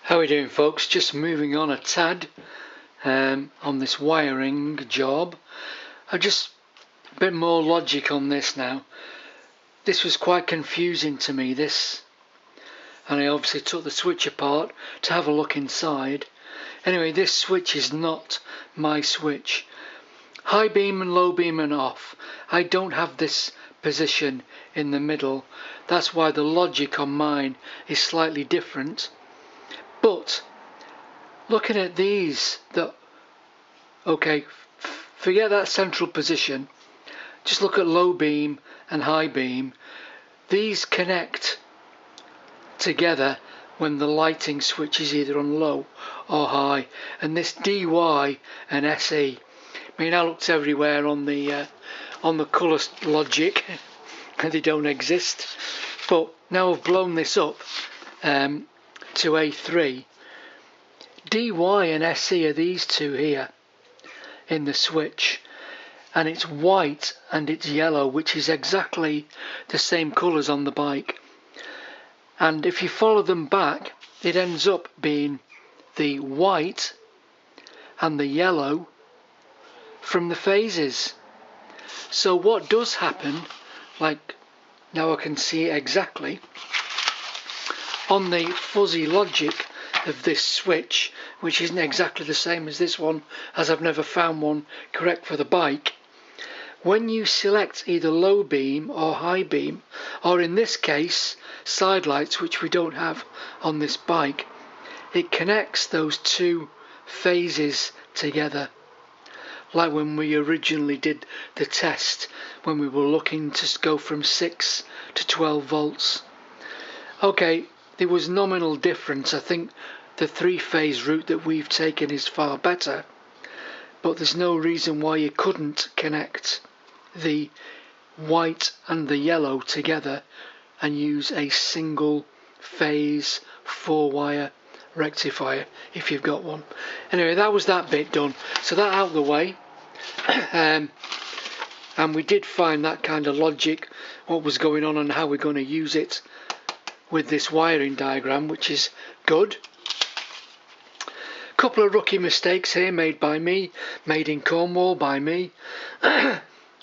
How are we doing, folks? Just moving on a tad on this wiring job. A bit more logic on this now. This was quite confusing to me, and I obviously took the switch apart to have a look inside. Anyway, this switch is not my switch. High beam and low beam are off. I don't have this position in the middle. That's why the logic on mine is slightly different. But looking at these, forget that central position. Just look at low beam and high beam. These connect together when the lighting switch is either on low or high. And this DY and SE, I mean, I looked everywhere on the colour logic, and they don't exist. But now I've blown this up to A3. DY and SE are these two here in the switch, and it's white and it's yellow, which is exactly the same colours on the bike. And if you follow them back, it ends up being the white and the yellow from the phases. So what does happen, like now I can see exactly on the fuzzy logic of this switch, which isn't exactly the same as this one, as I've never found one correct for the bike. When you select either low beam or high beam, or in this case side lights, which we don't have on this bike, it connects those two phases together, like when we originally did the test when we were looking to go from 6 to 12 volts. Okay, there was nominal difference. I think the 3-phase route that we've taken is far better, but there's no reason why you couldn't connect the white and the yellow together and use a single phase 4-wire rectifier if you've got one. Anyway, that was that bit done, so that out of the way. And we did find that kind of logic, what was going on and how we're going to use it with this wiring diagram, which is good. Couple of rookie mistakes here made by me, made in Cornwall by me.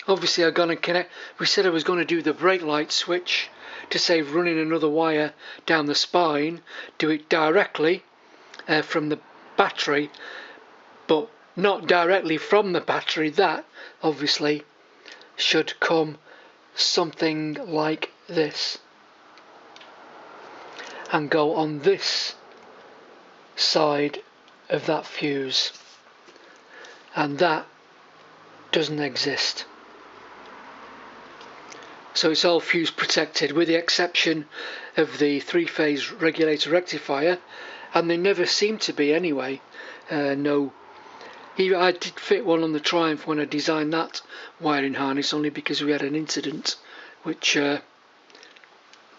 Obviously I'm going to connect, we said I was going to do the brake light switch to save running another wire down the spine, do it directly from the battery, but not directly from the battery. That obviously should come something like this and go on this side of that fuse, and that doesn't exist. So it's all fuse protected with the exception of the 3-phase regulator rectifier, and they never seem to be anyway. No, I did fit one on the Triumph when I designed that wiring harness, only because we had an incident which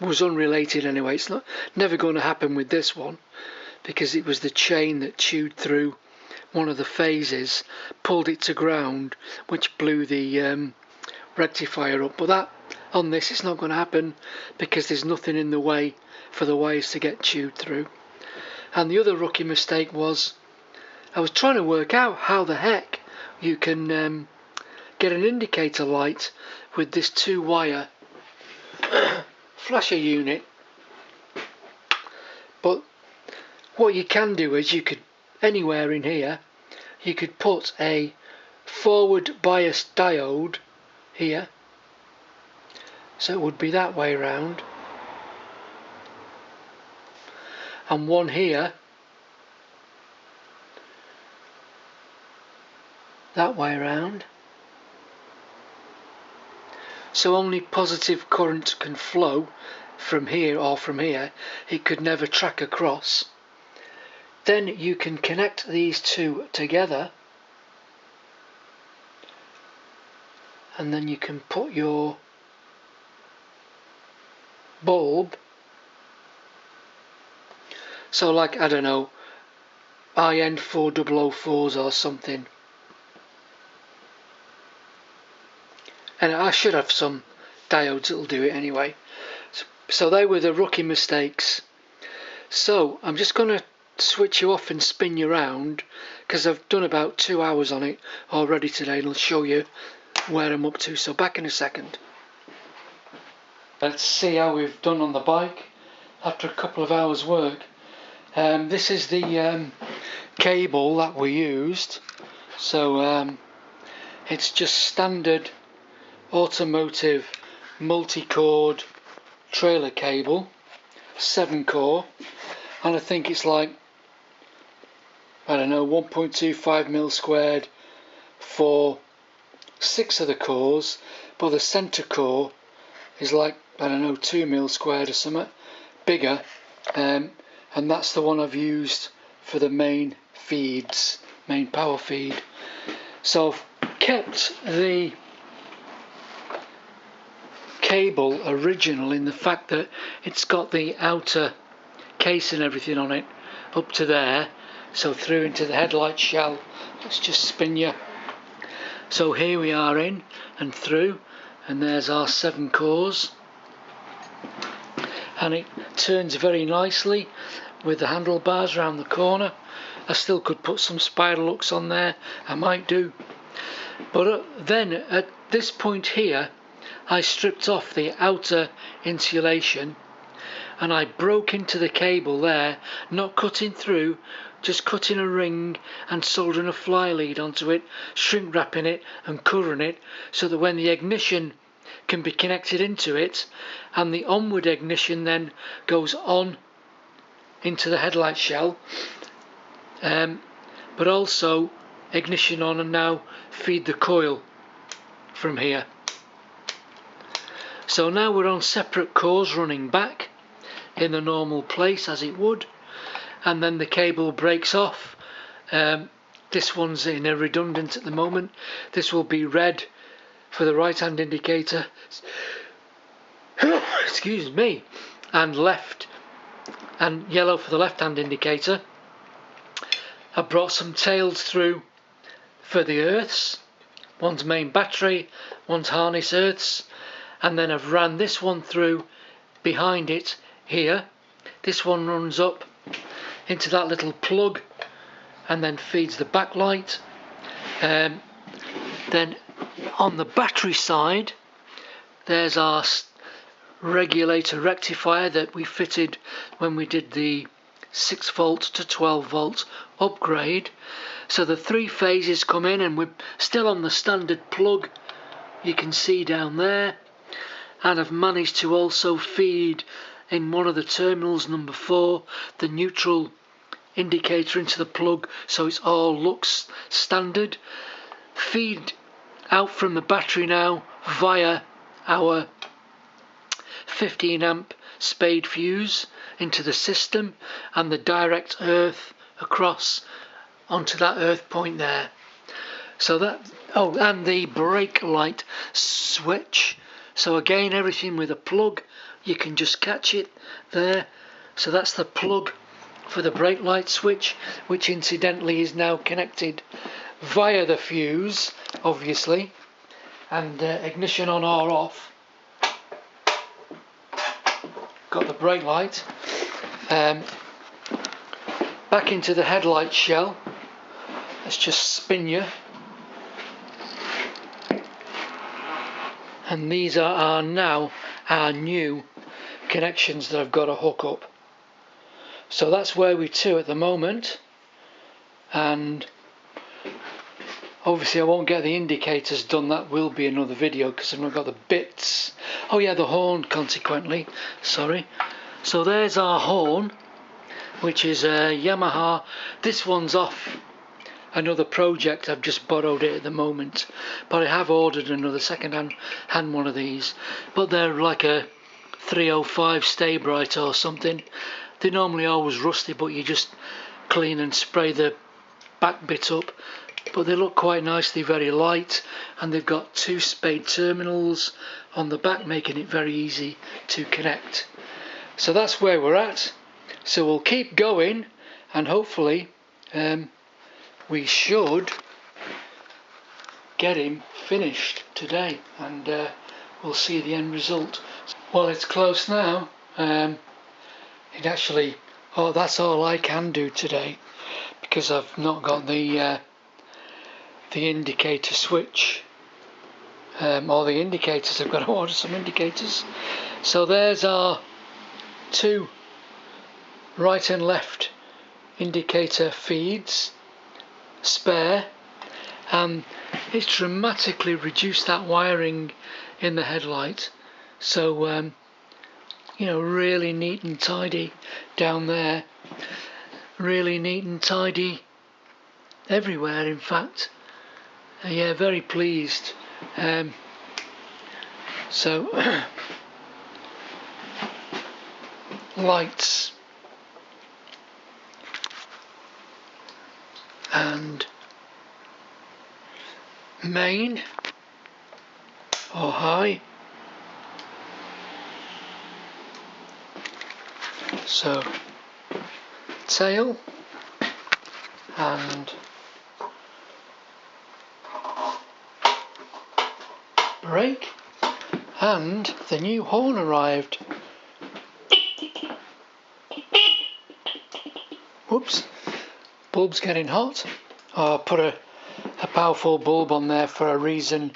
was unrelated anyway. It's never going to happen with this one, because it was the chain that chewed through one of the phases, pulled it to ground, which blew the rectifier up. But that on this it's not going to happen, because there's nothing in the way for the wires to get chewed through. And the other rookie mistake was I was trying to work out how the heck you can get an indicator light with this 2-wire flasher unit. But what you can do is you could, anywhere in here, you could put a forward bias diode here, so it would be that way round, and one here that way round, so only positive current can flow from here or from here. It could never track across. Then you can connect these two together, and then you can put your bulb, so like, I don't know, IN4004s or something. And I should have some diodes that'll do it anyway. So they were the rookie mistakes. So I'm just going to switch you off and spin you round, because I've done about 2 hours on it already today, and I'll show you where I'm up to. So back in a second. Let's see how we've done on the bike after a couple of hours work. This is the cable that we used. So it's just standard automotive multi-cord trailer cable, 7-core, and I think it's like, I don't know, 1.25 mil squared for 6 of the cores, but the centre core is like, I don't know, 2 mil squared or something bigger, and that's the one I've used for the main feeds, main power feed. So I've kept the cable original in the fact that it's got the outer case and everything on it up to there, so through into the headlight shell. Let's just spin you. So here we are in and through, and there's our 7 cores, and it turns very nicely with the handlebars around the corner. I still could put some spider hooks on there, I might do, but then at this point here I stripped off the outer insulation and I broke into the cable there, not cutting through, just cutting a ring and soldering a fly lead onto it, shrink wrapping it and covering it, so that when the ignition can be connected into it, and the onward ignition then goes on into the headlight shell, but also ignition on and now feed the coil from here. So now we're on separate cores running back in the normal place as it would, and then the cable breaks off. This one's in a redundant at the moment. This will be red for the right hand indicator, excuse me, and left and yellow for the left hand indicator. I brought some tails through for the earths, one's main battery, one's harness earths, and then I've ran this one through behind it here. This one runs up into that little plug and then feeds the backlight. Then on the battery side there's our regulator rectifier that we fitted when we did the 6 volt to 12 volt upgrade. So the 3 phases come in, and we're still on the standard plug you can see down there, and I've managed to also feed in one of the terminals, number 4, the neutral indicator into the plug, so it all looks standard. Feed out from the battery now via our 15 amp spade fuse into the system, and the direct earth across onto that earth point there. So that, oh, and the brake light switch. So again, everything with a plug, you can just catch it there. So that's the plug for the brake light switch, which incidentally is now connected via the fuse, obviously, and ignition on or off. Got the brake light. Back into the headlight shell. Let's just spin you. And these are now our new connections that I've got to hook up. So that's where we're to at the moment, and obviously I won't get the indicators done. That will be another video because I've not got the bits. Oh yeah, the horn consequently, sorry. So there's our horn, which is a Yamaha. This one's off another project, I've just borrowed it at the moment, but I have ordered another second hand one of these, but they're like a 305 Stay Bright or something. They're normally always rusty, but you just clean and spray the back bit up, but they look quite nicely, very light, and they've got 2 spade terminals on the back, making it very easy to connect. So that's where we're at. So we'll keep going, and hopefully we should get him finished today, and we'll see the end result. Well, it's close now. It actually Oh, that's all I can do today, because I've not got the indicator switch, or the indicators. I've got to order some indicators. So there's our two right and left indicator feeds, spare, and it's dramatically reduced that wiring in the headlight. So really neat and tidy down there, really neat and tidy everywhere, in fact. Yeah, very pleased. So lights and main or high. So tail and brake, and the new horn arrived. Whoops, bulb's getting hot. Oh, I put a powerful bulb on there for a reason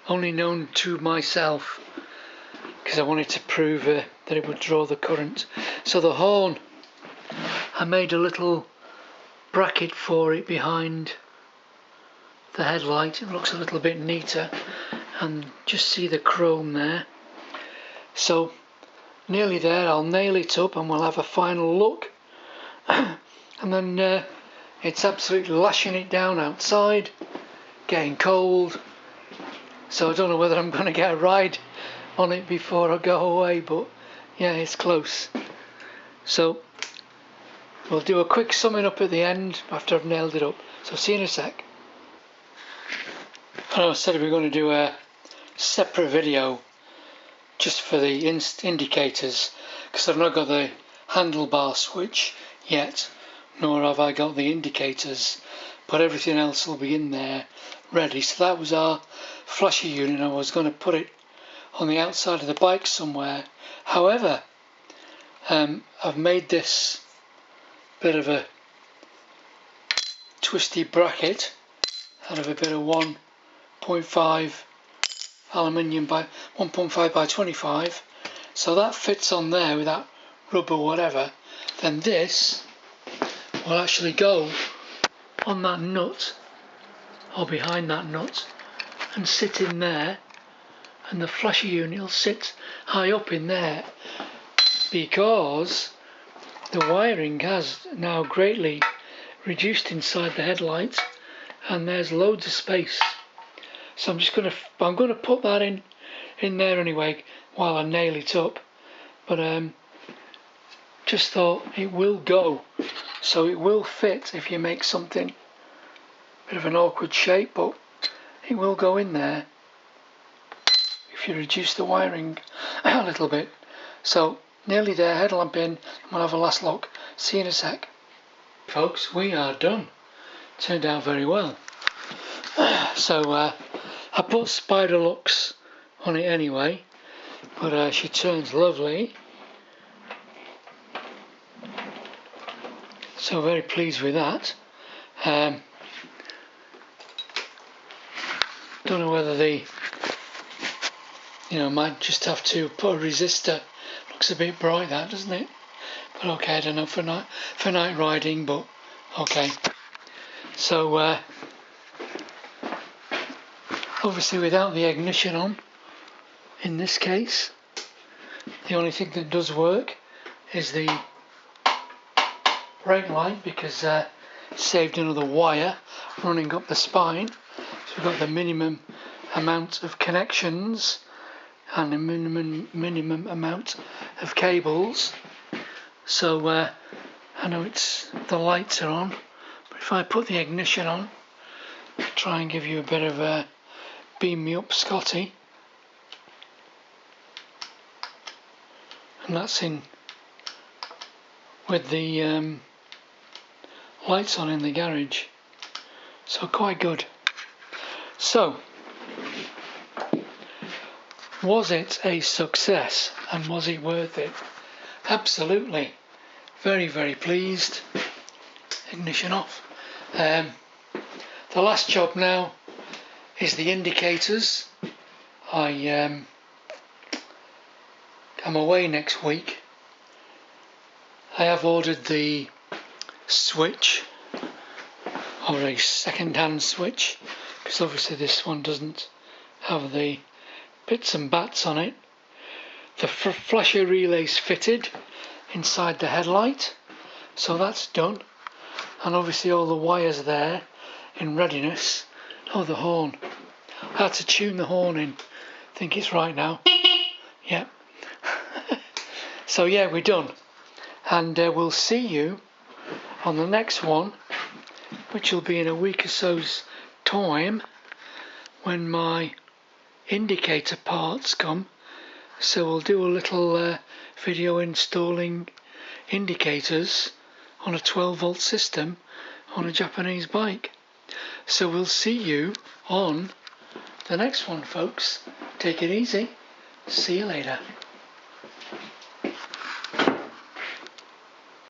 only known to myself, because I wanted to prove that it would draw the current. So the horn, I made a little bracket for it behind the headlight. It looks a little bit neater, and just see the chrome there. So nearly there. I'll nail it up and we'll have a final look. And then it's absolutely lashing it down outside, getting cold, so I don't know whether I'm going to get a ride on it before I go away, but yeah, it's close. So we'll do a quick summing up at the end after I've nailed it up. So see you in a sec. I said we were going to do a separate video just for the indicators, because I've not got the handlebar switch yet, nor have I got the indicators, but everything else will be in there ready. So that was our flasher unit. I was going to put it on the outside of the bike somewhere. However, I've made this bit of a twisty bracket out of a bit of 1.5 aluminium by 1.5 by 25, so that fits on there with that rubber whatever. Then this will actually go on that nut or behind that nut and sit in there, and the flasher unit will sit high up in there, because the wiring has now greatly reduced inside the headlight and there's loads of space. So I'm going to put that in there anyway while I nail it up, but just thought it will go, so it will fit if you make something a bit of an awkward shape, but it will go in there if you reduce the wiring a little bit. So nearly there, headlamp in, and we'll have a last look. See you in a sec. Folks, we are done. Turned out very well. So I put Spider Lux on it anyway, but she turns lovely. So very pleased with that. Don't know whether might just have to put a resistor. Looks a bit bright, that, doesn't it? But okay, I don't know for night riding, but okay. So obviously without the ignition on, in this case, the only thing that does work is the brake light, because saved another wire running up the spine. So we've got the minimum amount of connections and the minimum amount of cables. So I know the lights are on, but if I put the ignition on, I'll try and give you a bit of a beam me up Scotty, and that's in with the lights on in the garage, so quite good. So was it a success, and was it worth it? absolutely very, very pleased. Ignition off. The last job now is the indicators. I'm away next week. I have ordered the switch, or a second-hand switch, because obviously this one doesn't have the bits and bats on it. The flasher relay's fitted inside the headlight, so that's done, and obviously all the wires there in readiness. Oh, the horn. I had to tune the horn in. I think it's right now. Yep. So yeah, we're done, and we'll see you on the next one, which will be in a week or so's time when my indicator parts come. So we'll do a little video installing indicators on a 12-volt system on a Japanese bike. So we'll see you on the next one, folks. Take it easy. See you later.